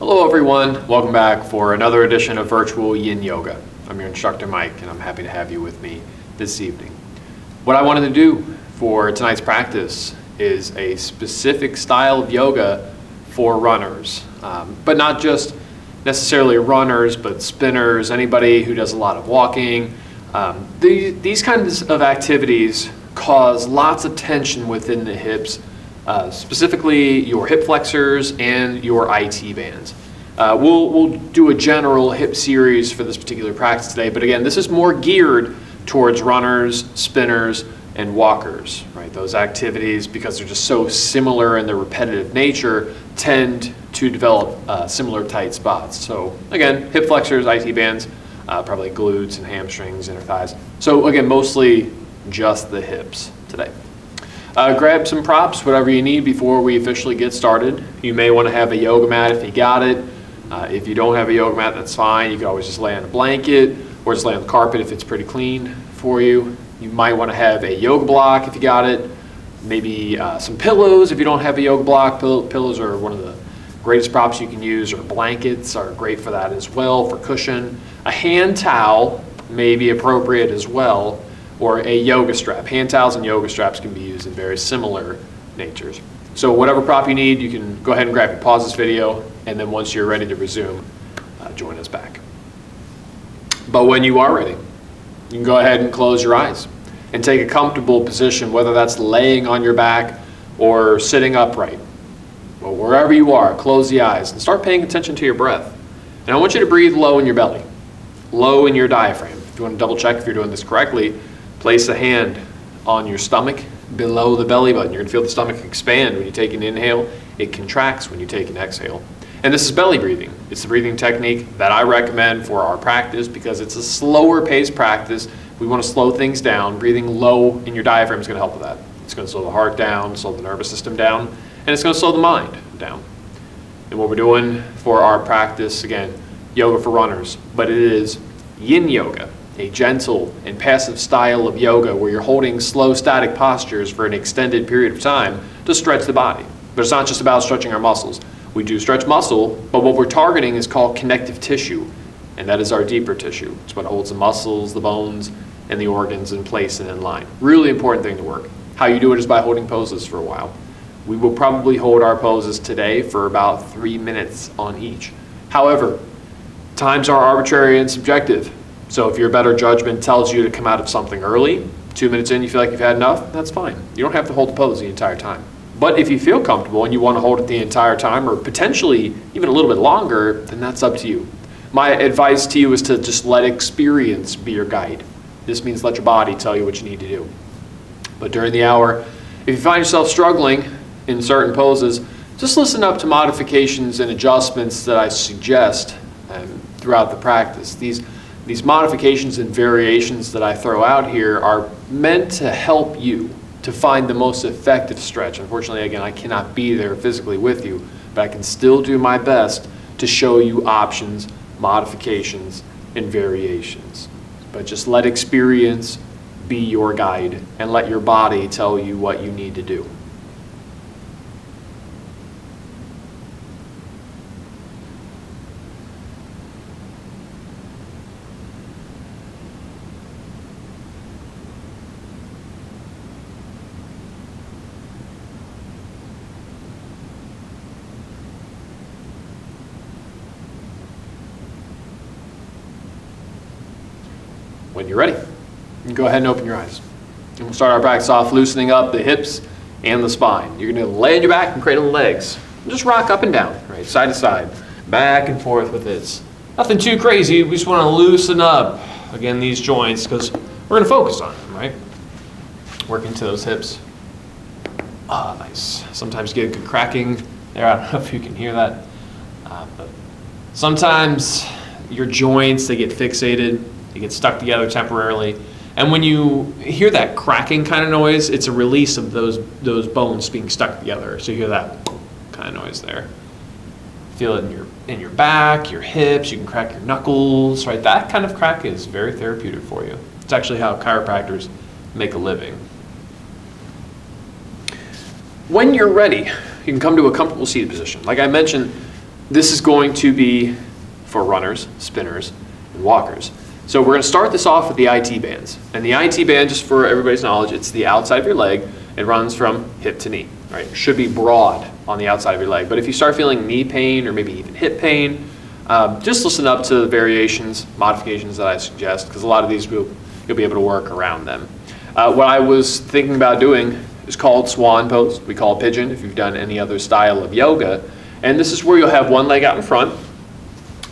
Hello everyone, welcome back for another edition of Virtual Yin Yoga. I'm your instructor Mike and I'm happy to have you with me this evening. What I wanted to do for tonight's practice is a specific style of yoga for runners, but not just necessarily runners, but spinners, anybody who does a lot of walking. These kinds of activities cause lots of tension within the hips, specifically your hip flexors and your IT bands. We'll do a general hip series for this particular practice today, but again, this is more geared towards runners, spinners, and walkers, right? Those activities, because they're just so similar in their repetitive nature, tend to develop similar tight spots. So again, hip flexors, IT bands, probably glutes and hamstrings, inner thighs. So again, mostly just the hips today. Grab some props, whatever you need before we officially get started. You may want to have a yoga mat if you got it. If you don't have a yoga mat, that's fine. You can always just lay on a blanket or just lay on the carpet if it's pretty clean for you. You might want to have a yoga block if you got it. Maybe some pillows if you don't have a yoga block. Pillows are one of the greatest props you can use, or blankets are great for that as well, for cushion. A hand towel may be appropriate as well, or a yoga strap. Hand towels and yoga straps can be used in very similar natures. So whatever prop you need, you can go ahead and grab it. Pause this video, and then once you're ready to resume, join us back. But when you are ready, you can go ahead and close your eyes and take a comfortable position, whether that's laying on your back or sitting upright. Well, wherever you are, close the eyes and start paying attention to your breath. And I want you to breathe low in your belly, low in your diaphragm. If you want to double check if you're doing this correctly, place a hand on your stomach below the belly button. You're going to feel the stomach expand when you take an inhale. It contracts when you take an exhale. And this is belly breathing. It's the breathing technique that I recommend for our practice because it's a slower paced practice. We want to slow things down. Breathing low in your diaphragm is going to help with that. It's going to slow the heart down, slow the nervous system down, and it's going to slow the mind down. And what we're doing for our practice, again, yoga for runners, but it is Yin Yoga, a gentle and passive style of yoga where you're holding slow static postures for an extended period of time to stretch the body. But it's not just about stretching our muscles. We do stretch muscle, but what we're targeting is called connective tissue, and that is our deeper tissue. It's what holds the muscles, the bones, and the organs in place and in line. Really important thing to work. How you do it is by holding poses for a while. We will probably hold our poses today for about 3 minutes on each. However, times are arbitrary and subjective. So if your better judgment tells you to come out of something early, 2 minutes in you feel like you've had enough, that's fine. You don't have to hold the pose the entire time. But if you feel comfortable and you want to hold it the entire time, or potentially even a little bit longer, then that's up to you. My advice to you is to just let experience be your guide. This means let your body tell you what you need to do. But during the hour, if you find yourself struggling in certain poses, just listen up to modifications and adjustments that I suggest throughout the practice. These modifications and variations that I throw out here are meant to help you to find the most effective stretch. Unfortunately, again, I cannot be there physically with you, but I can still do my best to show you options, modifications, and variations. But just let experience be your guide and let your body tell you what you need to do. When you're ready, you can go ahead and open your eyes. And we'll start our practice off loosening up the hips and the spine. You're going to lay on your back and cradle the legs. Just rock up and down, right, side to side, back and forth with this. Nothing too crazy. We just want to loosen up, again, these joints because we're going to focus on them, right? Working to those hips. Ah, nice. Sometimes you get a good cracking there. I don't know if you can hear that. But sometimes your joints, they get fixated. They get stuck together temporarily. And when you hear that cracking kind of noise, it's a release of those bones being stuck together. So you hear that kind of noise there. Feel it in your back, your hips, you can crack your knuckles, right? That kind of crack is very therapeutic for you. It's actually how chiropractors make a living. When you're ready, you can come to a comfortable seated position. Like I mentioned, This is going to be for runners, spinners, and walkers. So we're going to start this off with the IT bands. And the IT band, just for everybody's knowledge, it's the outside of your leg. It runs from hip to knee, right? It should be broad on the outside of your leg. But if you start feeling knee pain or maybe even hip pain, just listen up to the variations, modifications that I suggest, because a lot of these you'll be able to work around them. What I was thinking about doing is called swan pose. We call it pigeon if you've done any other style of yoga. And this is where you'll have one leg out in front.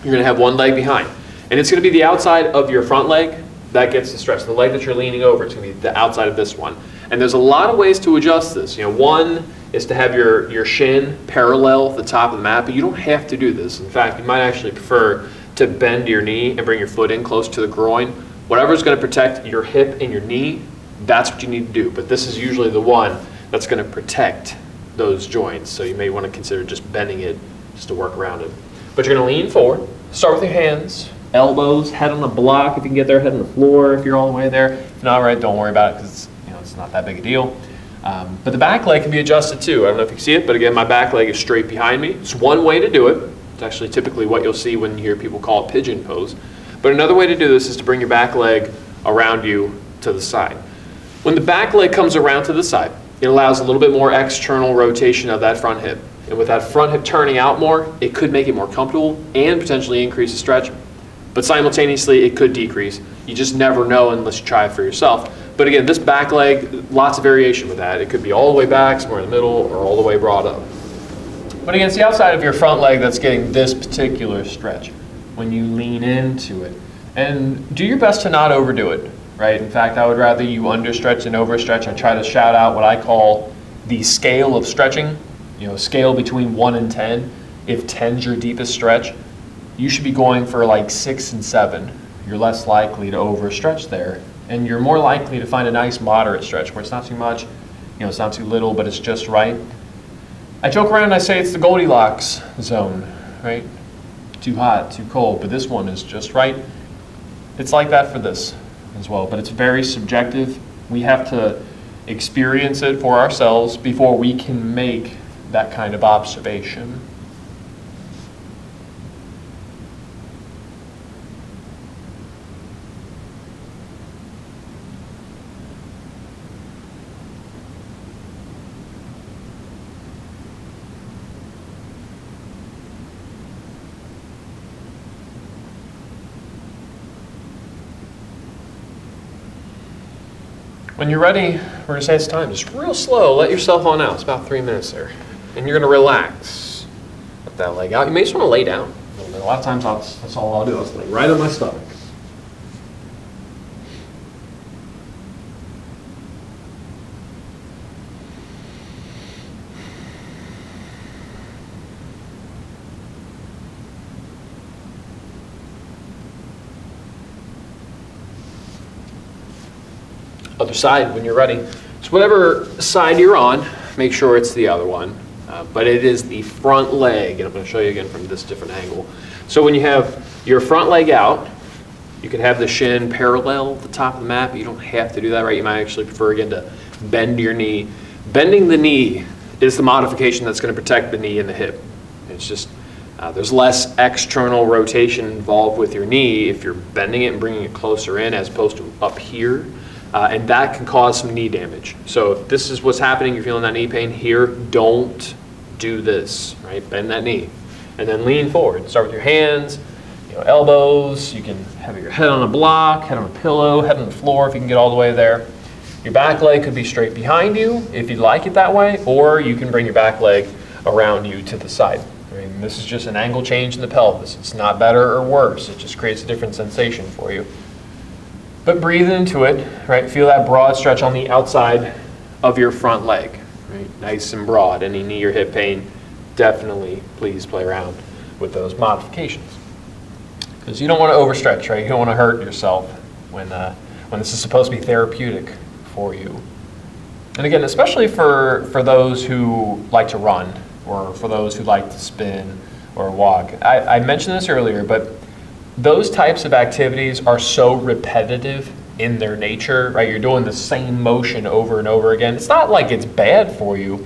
You're going to have one leg behind. And it's going to be the outside of your front leg that gets the stretch. The leg that you're leaning over, it's going to be the outside of this one. And there's a lot of ways to adjust this. One is to have your shin parallel the top of the mat, but you don't have to do this. In fact, you might actually prefer to bend your knee and bring your foot in close to the groin. Whatever's going to protect your hip and your knee, that's what you need to do. But this is usually the one that's going to protect those joints. So you may want to consider just bending it just to work around it. But you're going to lean forward. Start with your hands, elbows, head on the block if you can get there, head on the floor if you're all the way there. If not, right, don't worry about it because it's not that big a deal. But the back leg can be adjusted too. I don't know if you can see it, but again, my back leg is straight behind me. It's one way to do it. It's actually typically what you'll see when you hear people call it pigeon pose. But another way to do this is to bring your back leg around you to the side. When the back leg comes around to the side, it allows a little bit more external rotation of that front hip. And with that front hip turning out more, it could make it more comfortable and potentially increase the stretch. But simultaneously, it could decrease. You just never know unless you try it for yourself. But again, this back leg, lots of variation with that. It could be all the way back, somewhere in the middle, or all the way broad up. But again, it's the outside of your front leg that's getting this particular stretch when you lean into it. And do your best to not overdo it, right? In fact, I would rather you understretch than overstretch. I try to shout out what I call the scale of stretching, scale between 1 and 10. If 10's your deepest stretch, you should be going for like 6 and 7. You're less likely to overstretch there. And you're more likely to find a nice moderate stretch where it's not too much, it's not too little, but it's just right. I joke around and I say it's the Goldilocks zone, right? Too hot, too cold, but this one is just right. It's like that for this as well, but it's very subjective. We have to experience it for ourselves before we can make that kind of observation. When you're ready, we're going to say it's time. Just real slow. Let yourself on out. It's about 3 minutes there. And you're going to relax. Let that leg out. You may just want to lay down a little bit. A lot of times that's all I'll do. I'll just lay right on my stomach. Other side when you're ready. So whatever side you're on, make sure it's the other one. But it is the front leg, and I'm going to show you again from this different angle. So when you have your front leg out, you can have the shin parallel the top of the mat, but you don't have to do that, right? You might actually prefer, again, to bend your knee. Bending the knee is the modification that's going to protect the knee and the hip. It's just, there's less external rotation involved with your knee if you're bending it and bringing it closer in as opposed to up here. And that can cause some knee damage. So if this is what's happening, you're feeling that knee pain here, don't do this, right? Bend that knee. And then lean forward. Start with your hands, elbows. You can have your head on a block, head on a pillow, head on the floor if you can get all the way there. Your back leg could be straight behind you if you'd like it that way, or you can bring your back leg around you to the side. I mean, this is just an angle change in the pelvis. It's not better or worse. It just creates a different sensation for you. But breathe into it, right? Feel that broad stretch on the outside of your front leg, right? Nice and broad. Any knee or hip pain, definitely please play around with those modifications. Because you don't want to overstretch, right? You don't want to hurt yourself when this is supposed to be therapeutic for you. And again, especially for those who like to run, or for those who like to spin or walk. I mentioned this earlier, but those types of activities are so repetitive in their nature, right? You're doing the same motion over and over again. It's not like it's bad for you.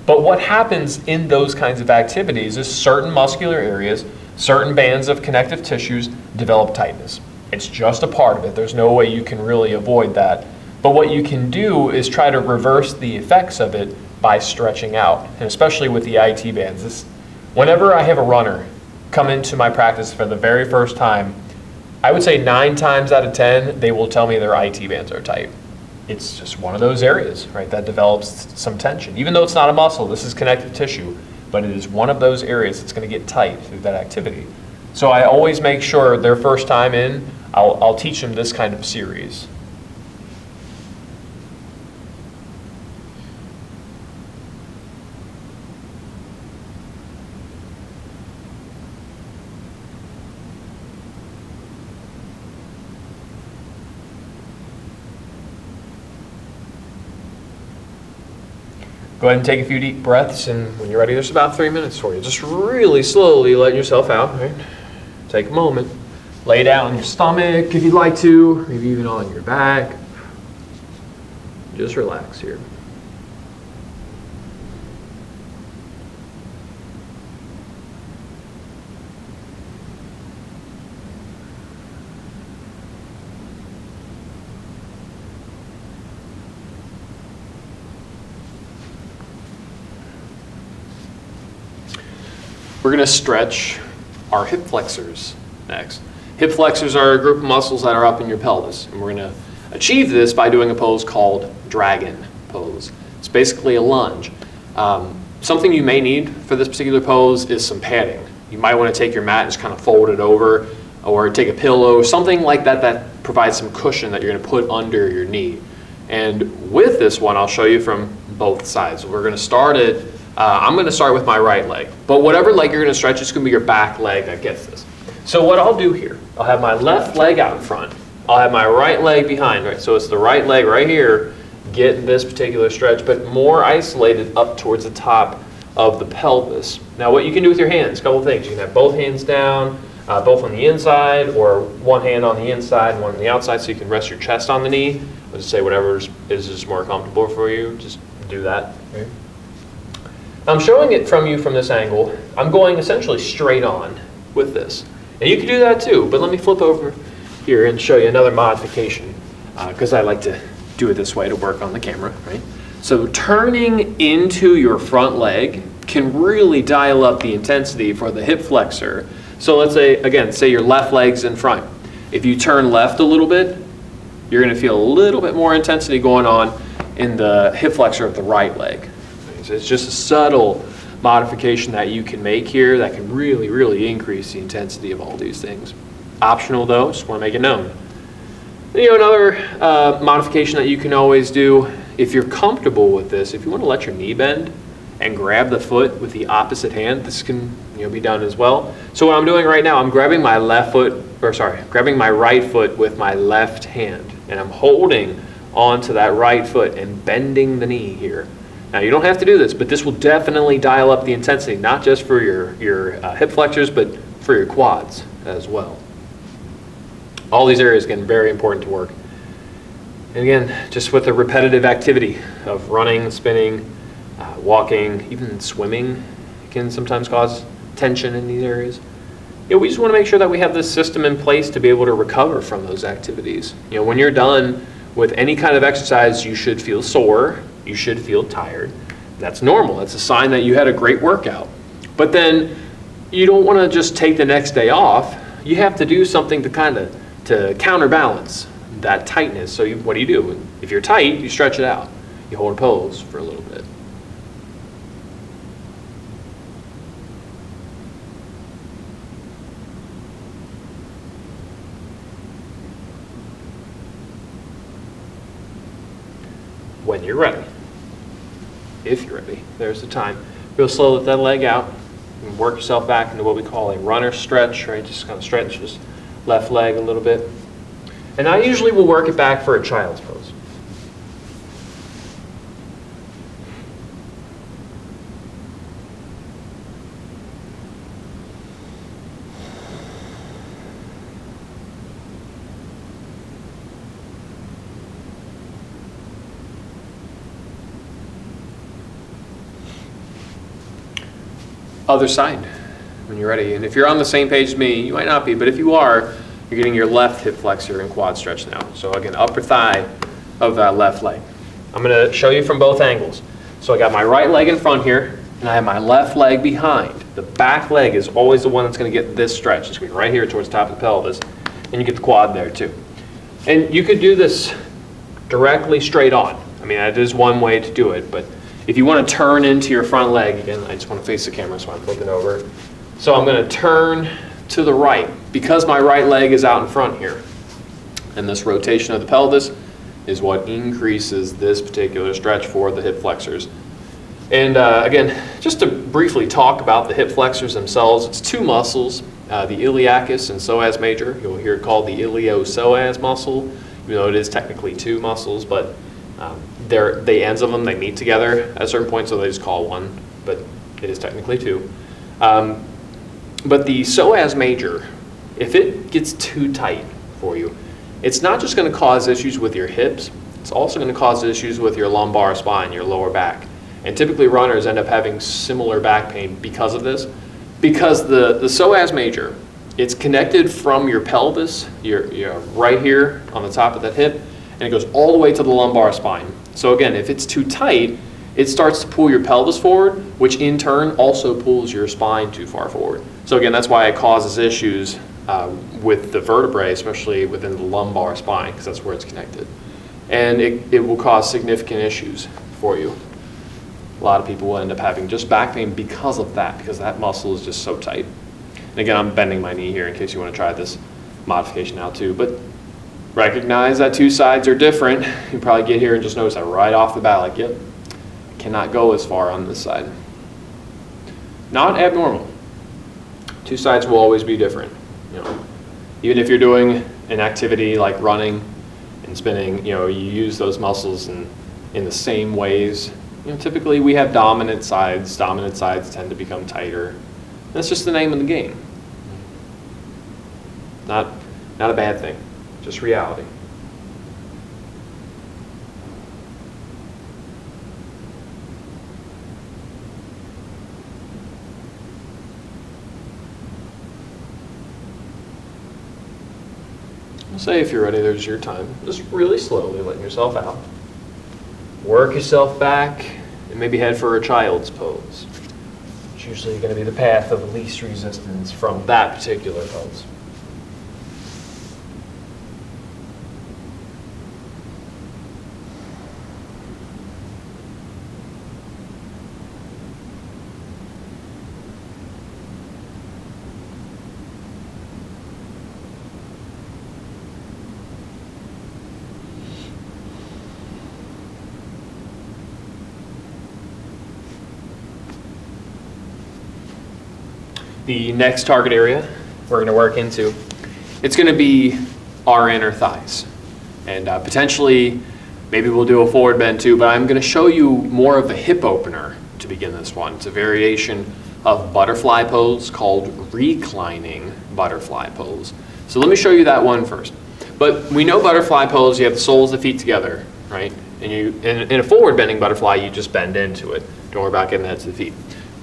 But what happens in those kinds of activities is certain muscular areas, certain bands of connective tissues develop tightness. It's just a part of it. There's no way you can really avoid that. But what you can do is try to reverse the effects of it by stretching out, and especially with the IT bands. Whenever I have a runner come into my practice for the very first time, I would say 9 times out of 10, they will tell me their IT bands are tight. It's just one of those areas, right, that develops some tension. Even though it's not a muscle, this is connective tissue, but it is one of those areas that's going to get tight through that activity. So I always make sure their first time in, I'll teach them this kind of series. Go ahead and take a few deep breaths, and when you're ready, there's about 3 minutes for you. Just really slowly letting yourself out, right? Take a moment. Lay down on your stomach if you'd like to, maybe even on your back. Just relax here. We're going to stretch our hip flexors next. Hip flexors are a group of muscles that are up in your pelvis, and we're going to achieve this by doing a pose called dragon pose. It's basically a lunge. Something you may need for this particular pose is some padding. You might want to take your mat and just kind of fold it over, or take a pillow, something like that that provides some cushion that you're going to put under your knee. And with this one, I'll show you from both sides. We're going to start it. I'm going to start with my right leg, but whatever leg you're going to stretch, it's going to be your back leg that gets this. So what I'll do here, I'll have my left leg out in front. I'll have my right leg behind, right? So it's the right leg right here getting this particular stretch, but more isolated up towards the top of the pelvis. Now what you can do with your hands, a couple of things. You can have both hands down, both on the inside, or one hand on the inside and one on the outside, so you can rest your chest on the knee. Let's say whatever is just more comfortable for you, just do that. Okay. I'm showing it from you from this angle. I'm going essentially straight on with this. And you can do that too, but let me flip over here and show you another modification, because I like to do it this way to work on the camera, right? So turning into your front leg can really dial up the intensity for the hip flexor. So let's say, again, say your left leg's in front. If you turn left a little bit, you're going to feel a little bit more intensity going on in the hip flexor of the right leg. So it's just a subtle modification that you can make here that can really, really increase the intensity of all these things. Optional though, just want to make it known. Another modification that you can always do, if you're comfortable with this, if you want to let your knee bend and grab the foot with the opposite hand, this can be done as well. So what I'm doing right now, I'm grabbing my grabbing my right foot with my left hand, and I'm holding onto that right foot and bending the knee here. Now you don't have to do this, but this will definitely dial up the intensity, not just for your hip flexors, but for your quads as well. All these areas, again, very important to work. And again, just with the repetitive activity of running, spinning, walking, even swimming can sometimes cause tension in these areas. We just want to make sure that we have this system in place to be able to recover from those activities. When you're done with any kind of exercise, you should feel sore. You should feel tired. That's normal. That's a sign that you had a great workout. But then you don't want to just take the next day off. You have to do something to counterbalance that tightness. So what do? If you're tight, you stretch it out. You hold a pose for a little bit. When you're ready, if you're ready, there's the time. Real slow, let that leg out and work yourself back into what we call a runner stretch, right? Just kind of stretch this left leg a little bit. And I usually will work it back for a child's pose. other side when you're ready. And if you're on the same page as me, you might not be, but if you are, you're getting your left hip flexor and quad stretch now. So again, upper thigh of that left leg. I'm going to show you from both angles. So I got my right leg in front here, and I have my left leg behind. The back leg is always the one that's going to get this stretch. It's going to be right here towards the top of the pelvis, and you get the quad there too. And you could do this directly straight on. I mean, that is one way to do it, but if you want to turn into your front leg, again, I just want to face the camera, so I'm flipping over. So I'm going to turn to the right because my right leg is out in front here. And this rotation of the pelvis is what increases this particular stretch for the hip flexors. And again, just to briefly talk about the hip flexors themselves, it's two muscles, the iliacus and psoas major. You'll hear it called the iliopsoas muscle, even though it is technically two muscles, but the ends of them, they meet together at a certain point, so they just call one, but it is technically two. But the psoas major, if it gets too tight for you, it's not just going to cause issues with your hips, it's also going to cause issues with your lumbar spine, your lower back. And typically runners end up having similar back pain because of this. Because the psoas major, it's connected from your pelvis, you're right here on the top of that hip, and it goes all the way to the lumbar spine. So again, if it's too tight, it starts to pull your pelvis forward, which in turn also pulls your spine too far forward. So again, that's why it causes issues with the vertebrae, especially within the lumbar spine, because that's where it's connected. And it will cause significant issues for you. A lot of people will end up having just back pain because of that, because that muscle is just so tight. And again, I'm bending my knee here in case you want to try this modification out too. But recognize that two sides are different. You probably get here and just notice that right off the bat, like, yep, cannot go as far on this side. Not abnormal. Two sides will always be different. You know, even if you're doing an activity like running and spinning, you use those muscles in the same ways. Typically we have dominant sides. Dominant sides tend to become tighter. That's just the name of the game. Not a bad thing, just reality. Say if you're ready, there's your time. Just really slowly letting yourself out. Work yourself back and maybe head for a child's pose. It's usually going to be the path of least resistance from that particular pose. The next target area we're going to work into, it's going to be our inner thighs. And potentially, maybe we'll do a forward bend too, but I'm going to show you more of a hip opener to begin this one. It's a variation of butterfly pose called reclining butterfly pose. So let me show you that one first. But we know butterfly pose, you have the soles of the feet together, right? And in a forward bending butterfly, you just bend into it. Don't worry about getting the head to the feet.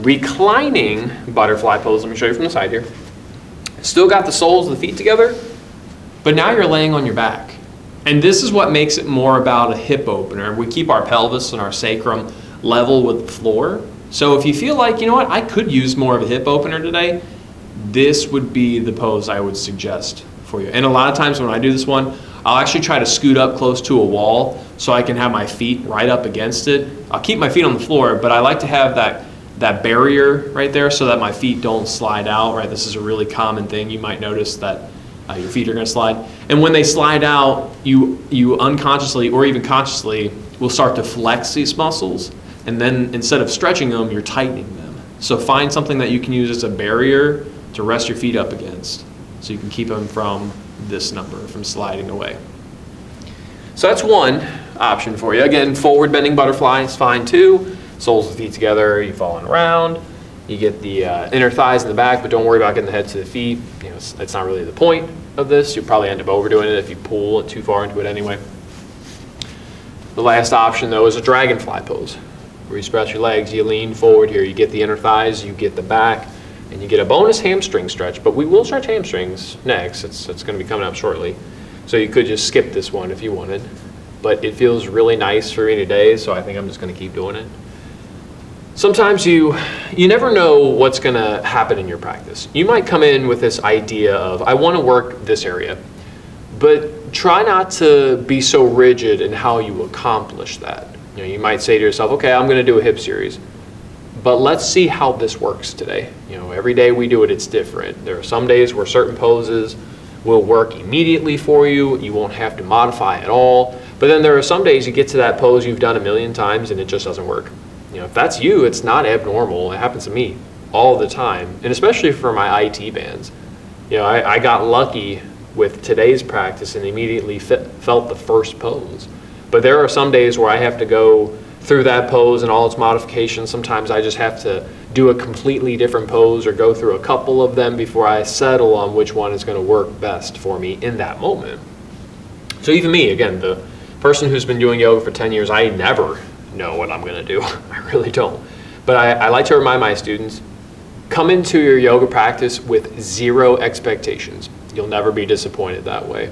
Reclining butterfly pose, let me show you from the side here. Still got the soles of the feet together, but now you're laying on your back. And this is what makes it more about a hip opener. We keep our pelvis and our sacrum level with the floor. So if you feel like, you know what, I could use more of a hip opener today, this would be the pose I would suggest for you. And a lot of times when I do this one, I'll actually try to scoot up close to a wall so I can have my feet right up against it. I'll keep my feet on the floor, but I like to have that barrier right there so that my feet don't slide out, right? This is a really common thing. You might notice that your feet are going to slide. And when they slide out, you unconsciously or even consciously will start to flex these muscles. And then instead of stretching them, you're tightening them. So find something that you can use as a barrier to rest your feet up against so you can keep them from this number, from sliding away. So that's one option for you. Again, forward bending butterfly is fine too. Soles of the feet together, you falling around. You get the inner thighs in the back, but don't worry about getting the head to the feet. It's not really the point of this. You'll probably end up overdoing it if you pull it too far into it anyway. The last option though is a dragonfly pose. where you stretch your legs, you lean forward here, you get the inner thighs, you get the back, and you get a bonus hamstring stretch. But we will stretch hamstrings next. It's going to be coming up shortly. So you could just skip this one if you wanted. But it feels really nice for me today, so I think I'm just going to keep doing it. Sometimes you never know what's going to happen in your practice. You might come in with this idea of, I want to work this area, but try not to be so rigid in how you accomplish that. You know, you might say to yourself, okay, I'm going to do a hip series, but let's see how this works today. You know, every day we do it, it's different. There are some days where certain poses will work immediately for you. You won't have to modify at all. But then there are some days you get to that pose you've done a million times and it just doesn't work. You know, if that's you, it's not abnormal. It happens to me all the time, and especially for my IT bands. You know, I got lucky with today's practice and immediately felt the first pose. But there are some days where I have to go through that pose and all its modifications. Sometimes I just have to do a completely different pose or go through a couple of them before I settle on which one is going to work best for me in that moment. So even me, again, the person who's been doing yoga for 10 years, I never know what I'm going to do. I really don't. But I like to remind my students, come into your yoga practice with zero expectations. You'll never be disappointed that way.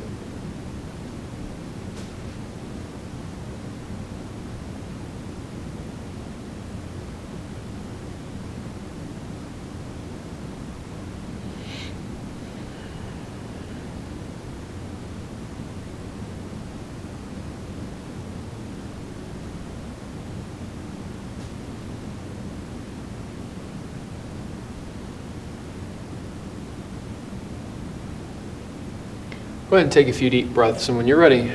Go ahead and take a few deep breaths, and when you're ready,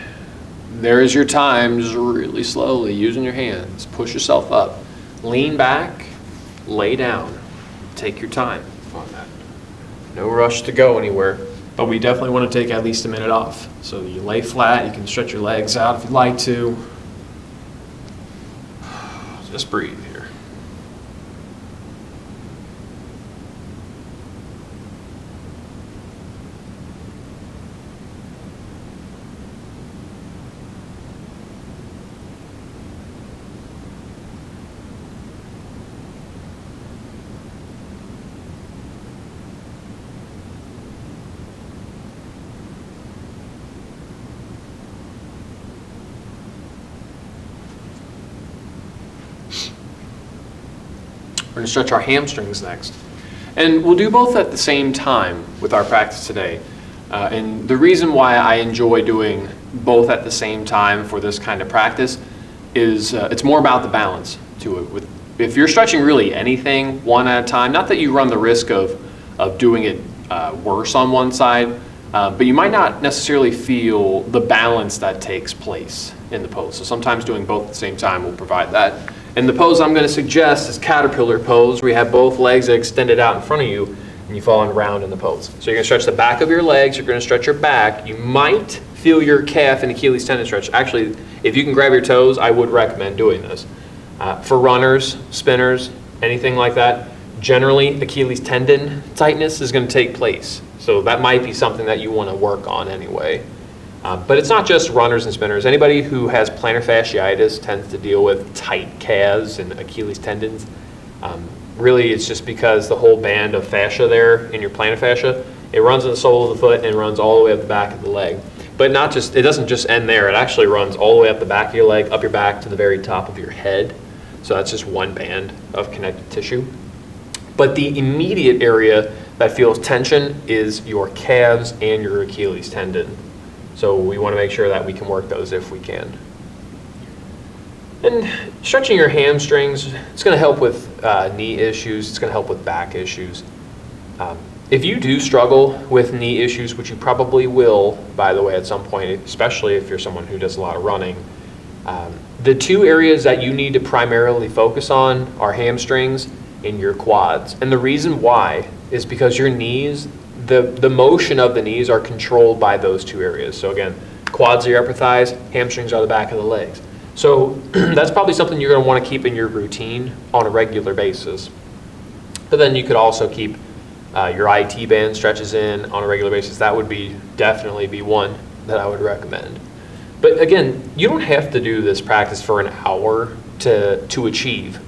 there is your time. Just really slowly, using your hands, push yourself up. Lean back, lay down. Take your time on that. No rush to go anywhere, but we definitely want to take at least a minute off. So you lay flat, you can stretch your legs out if you'd like to. Just breathe here. We're going to stretch our hamstrings next. And we'll do both at the same time with our practice today. And the reason why I enjoy doing both at the same time for this kind of practice is it's more about the balance to it. If you're stretching really anything one at a time, not that you run the risk of doing it worse on one side, but you might not necessarily feel the balance that takes place in the pose. So sometimes doing both at the same time will provide that. And the pose I'm going to suggest is caterpillar pose, where you have both legs extended out in front of you and you fall in round in the pose. So you're going to stretch the back of your legs, you're going to stretch your back. You might feel your calf and Achilles tendon stretch. Actually, if you can grab your toes, I would recommend doing this. For runners, spinners, anything like that, generally Achilles tendon tightness is going to take place. So that might be something that you want to work on anyway. But it's not just runners and spinners. Anybody who has plantar fasciitis tends to deal with tight calves and Achilles tendons. Really, it's just because the whole band of fascia there in your plantar fascia, it runs in the sole of the foot and it runs all the way up the back of the leg. But not just, it doesn't just end there. It actually runs all the way up the back of your leg, up your back to the very top of your head. So that's just one band of connective tissue. But the immediate area that feels tension is your calves and your Achilles tendon. So we want to make sure that we can work those if we can. And stretching your hamstrings, it's going to help with knee issues. It's going to help with back issues. If you do struggle with knee issues, which you probably will, by the way, at some point, especially if you're someone who does a lot of running, the two areas that you need to primarily focus on are hamstrings and your quads. And the reason why is because your knees, the motion of the knees are controlled by those two areas. So again, quads are your upper thighs, hamstrings are the back of the legs. So that's probably something you're going to want to keep in your routine on a regular basis. But then you could also keep your IT band stretches in on a regular basis. That would definitely be one that I would recommend. But again, you don't have to do this practice for an hour to achieve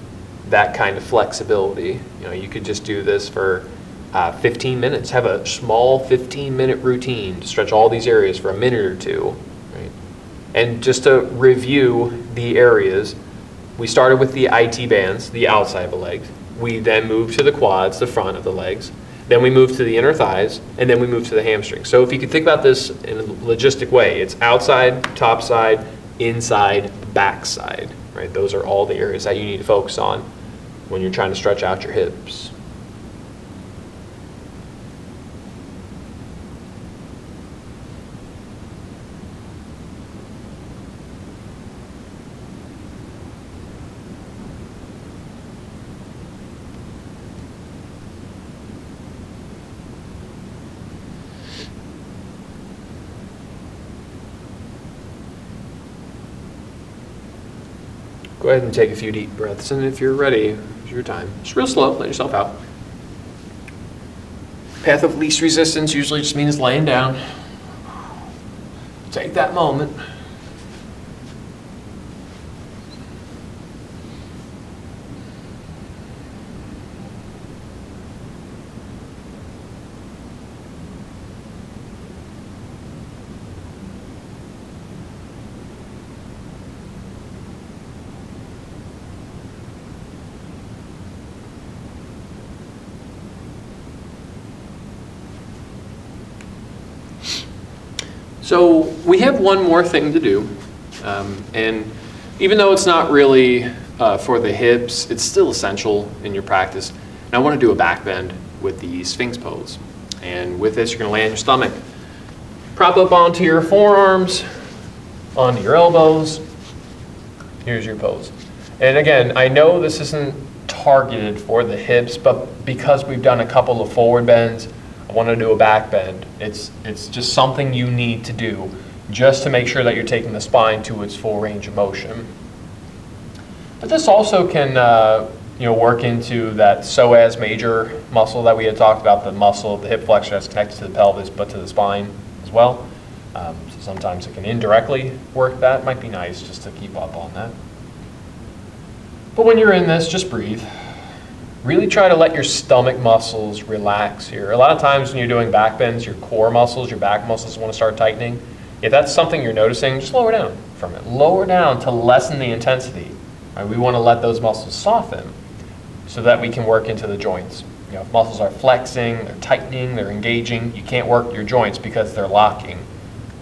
that kind of flexibility. You could just do this for 15 minutes. Have a small 15-minute routine to stretch all these areas for a minute or two, right? And just to review the areas, we started with the IT bands, the outside of the legs. We then moved to the quads, the front of the legs. Then we moved to the inner thighs, and then we moved to the hamstrings. So if you could think about this in a logistic way, it's outside, top side, inside, back side, right? Those are all the areas that you need to focus on when you're trying to stretch out your hips. Go ahead and take a few deep breaths, and if you're ready, it's your time. Just real slow, let yourself out. Path of least resistance usually just means laying down. Take that moment. So we have one more thing to do, and even though it's not really for the hips, it's still essential in your practice. And I want to do a back bend with the Sphinx pose. And with this, you're going to lay on your stomach. Prop up onto your forearms, onto your elbows. Here's your pose. And again, I know this isn't targeted for the hips, but because we've done a couple of forward bends, I want to do a back bend. It's just something you need to do just to make sure that you're taking the spine to its full range of motion. But this also can work into that psoas major muscle that we had talked about, the muscle of the hip flexor that's connected to the pelvis but to the spine as well. So sometimes it can indirectly work that. Might be nice just to keep up on that. But when you're in this, just breathe. Really try to let your stomach muscles relax here. A lot of times when you're doing back bends, your core muscles, your back muscles want to start tightening. If that's something you're noticing, just lower down from it. Lower down to lessen the intensity. Right? We want to let those muscles soften so that we can work into the joints. If muscles are flexing, they're tightening, they're engaging, you can't work your joints because they're locking.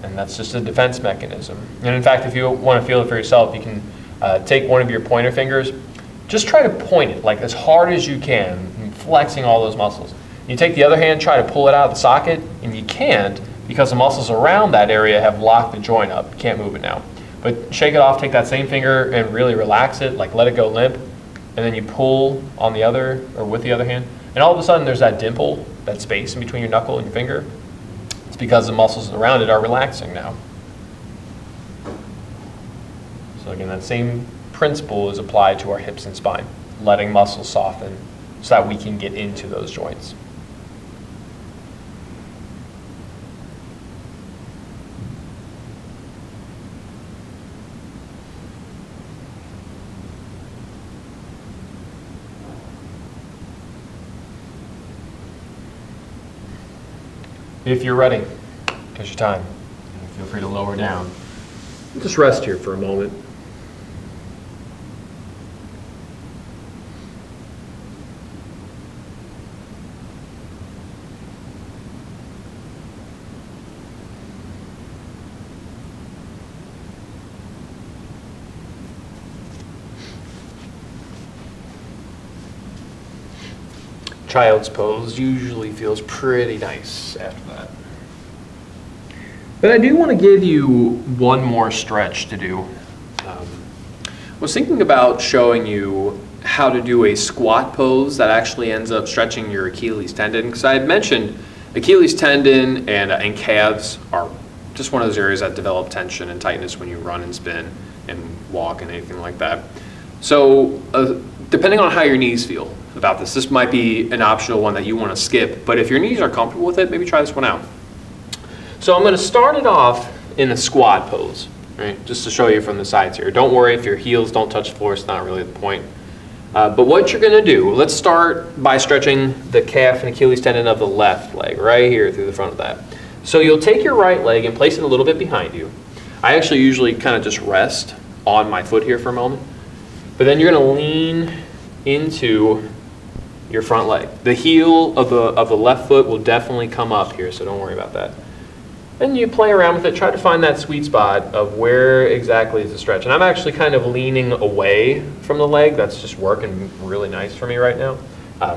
And that's just a defense mechanism. And in fact, if you want to feel it for yourself, you can take one of your pointer fingers. Just try to point it like as hard as you can, flexing all those muscles. You take the other hand, try to pull it out of the socket, and you can't because the muscles around that area have locked the joint up. You can't move it now. But shake it off, take that same finger and really relax it, like let it go limp, and then you pull on the other, or with the other hand, and all of a sudden there's that dimple, that space in between your knuckle and your finger. It's because the muscles around it are relaxing now. So again, that same principle is applied to our hips and spine, letting muscles soften so that we can get into those joints. If you're ready, here's your time. Feel free to lower down. Just rest here for a moment. Child's pose usually feels pretty nice after that. But I do want to give you one more stretch to do. I was thinking about showing you how to do a squat pose that actually ends up stretching your Achilles tendon, because I had mentioned Achilles tendon and calves are just one of those areas that develop tension and tightness when you run and spin and walk and anything like that. So depending on how your knees feel about this might be an optional one that you want to skip, but if your knees are comfortable with it, maybe try this one out. So I'm going to start it off in a squat pose. right? Just to show you from the sides here. Don't worry if your heels don't touch the floor, it's not really the point. But what you're gonna do, let's start by stretching the calf and Achilles tendon of the left leg, right here through the front of that. So you'll take your right leg and place it a little bit behind you. I actually usually kind of just rest on my foot here for a moment. But then you're gonna lean into your front leg. The heel of the left foot will definitely come up here, so don't worry about that. And you play around with it, try to find that sweet spot of where exactly is the stretch. And I'm actually kind of leaning away from the leg. That's just working really nice for me right now.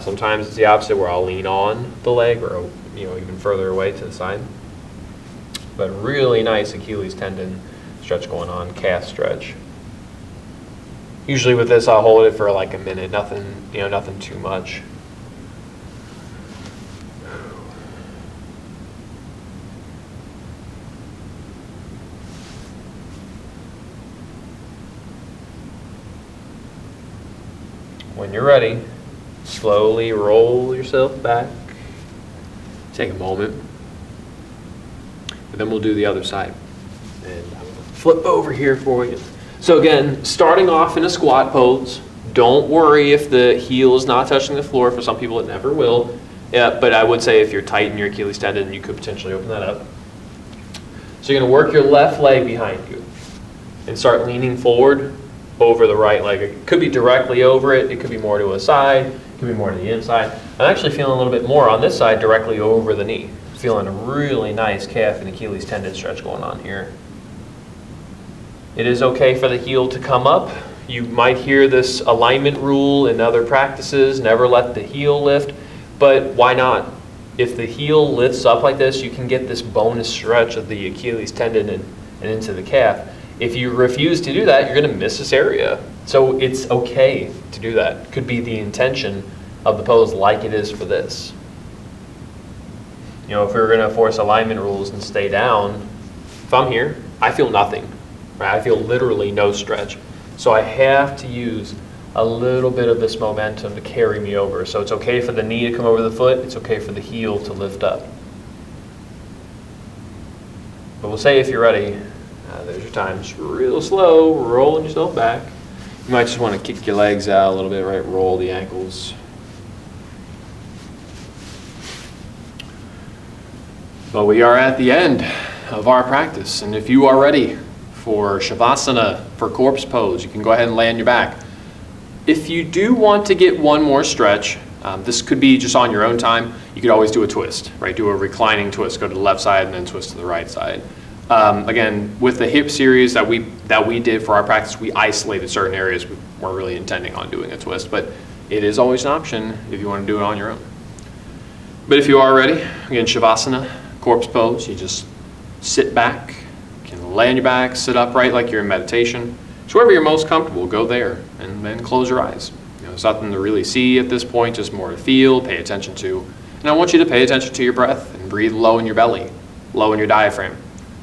Sometimes it's the opposite where I'll lean on the leg or even further away to the side. But really nice Achilles tendon stretch going on, calf stretch. Usually with this I'll hold it for like a minute, nothing too much. When you're ready, slowly roll yourself back. Take a moment. And then we'll do the other side. And I'm going to flip over here for you. So again, starting off in a squat pose. Don't worry if the heel is not touching the floor. For some people it never will. Yeah, but I would say if you're tight in your Achilles tendon, you could potentially open that up. So you're going to work your left leg behind you and start leaning forward over the right leg. It could be directly over it. It could be more to a side. It could be more to the inside. I'm actually feeling a little bit more on this side directly over the knee. Feeling a really nice calf and Achilles tendon stretch going on here. It is okay for the heel to come up. You might hear this alignment rule in other practices, never let the heel lift, but why not? If the heel lifts up like this, you can get this bonus stretch of the Achilles tendon and into the calf. If you refuse to do that, you're going to miss this area. So it's okay to do that. Could be the intention of the pose like it is for this. If we were going to force alignment rules and stay down, if I'm here, I feel nothing. Right? I feel literally no stretch. So I have to use a little bit of this momentum to carry me over. So it's okay for the knee to come over the foot. It's okay for the heel to lift up. But we'll say if you're ready, there's your time. Just real slow, rolling yourself back. You might just want to kick your legs out a little bit, right? Roll the ankles. But we are at the end of our practice. And if you are ready for Shavasana, for corpse pose, you can go ahead and lay on your back. If you do want to get one more stretch, this could be just on your own time. You could always do a twist, right? Do a reclining twist, go to the left side and then twist to the right side. Again, with the hip series that we did for our practice, we isolated certain areas. We weren't really intending on doing a twist, but it is always an option if you want to do it on your own. But if you are ready, again, Shavasana, corpse pose, you just sit back, you can lay on your back, sit upright like you're in meditation. So wherever you're most comfortable, go there and then close your eyes. There's nothing to really see at this point, just more to feel, pay attention to. And I want you to pay attention to your breath and breathe low in your belly, low in your diaphragm.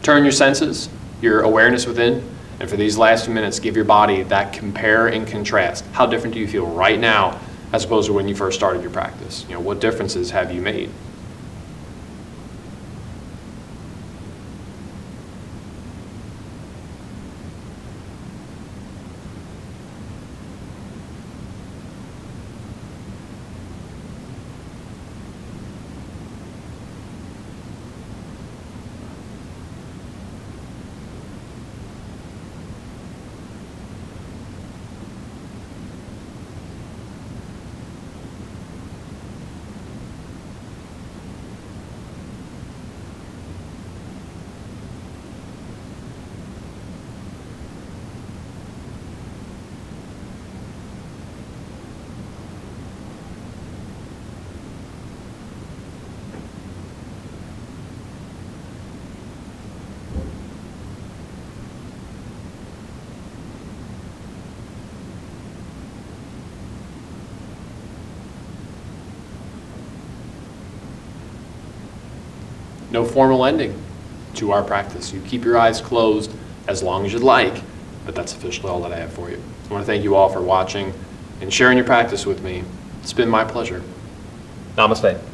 Turn your senses, your awareness within, and for these last few minutes, give your body that compare and contrast. How different do you feel right now as opposed to when you first started your practice? What differences have you made? No formal ending to our practice. You keep your eyes closed as long as you'd like, but that's officially all that I have for you. I want to thank you all for watching and sharing your practice with me. It's been my pleasure. Namaste.